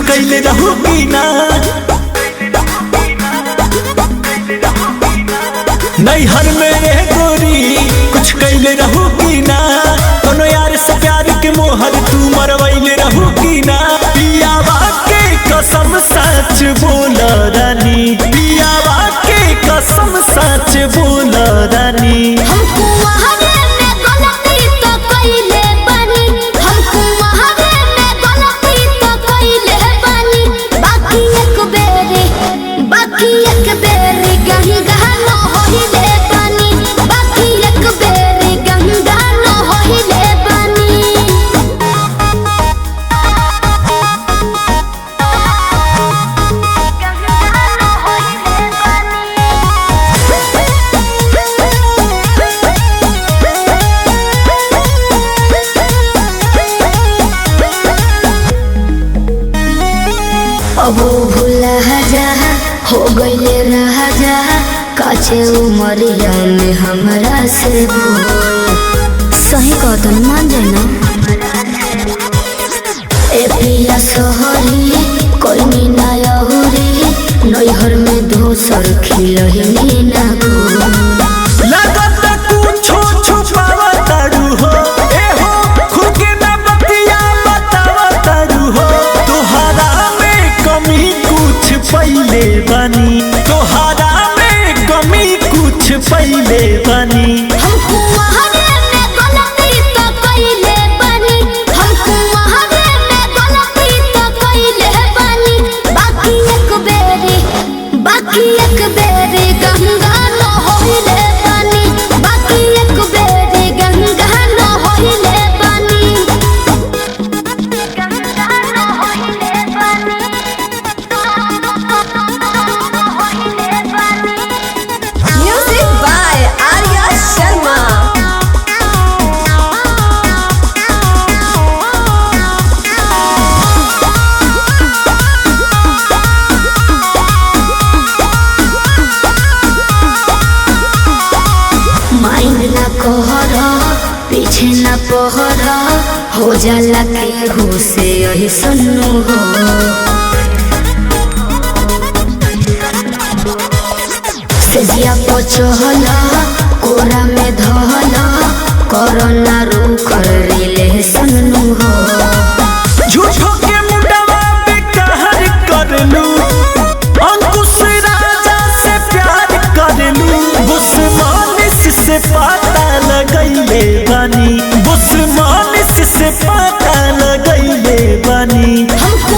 कैले रहूगी ना नैहर में गोरी कुछ कैले रहूगी ना कोनो यार से प्यार के मोहर तू मरवैले रहूगी ना पियावा के कसम सच बोल रानी पियावा के कसम सच बोल रानी हमको वहावे में गलती तो कइले बानी हमको वहावे में गलती तो कइले बानी बाकी एक बेरी कहीं गहना होइले बानी बाकी एक बेरी कहीं गहना होइले बानी अब भूला जा हो गईले रह जा काचे उमरिया में हमरा से बोल सही कहतन मान जाए ना ए पिया सोहरी कोई ना यहुरी नैहर में दोसर खिलही ना लगत कुछो छुपावा तारू हो ए हो खुद के ना बतिया बतावा तारू हो तोहरा में कमी कुछ पहिले बनी तोहरा में कमी कुछ पहिले बनी हमको वहावे में गलती तो कइले बानी हमको वहावे में गलती तो कइले बानी बाकी एक बेरी गंगा न होइले बानी बाकी एक बेरी गंगा न होइले बानी गंगा न होइले बानी होइले बानी Music by Arya Sharma. Mind ना कहर पीछे ना पहर हो जाला केहू से यही सुनू हो सेजिया पचहल कोरा में धहल कोरोना रू कर रिले सुनू हो झूठो के मुंडवा पे कहर करलू अंकुश राजा से प्यार करलू बुस्मानिस से पता लगैले बानी बुस्मानिस से पता लगैले बानी हमको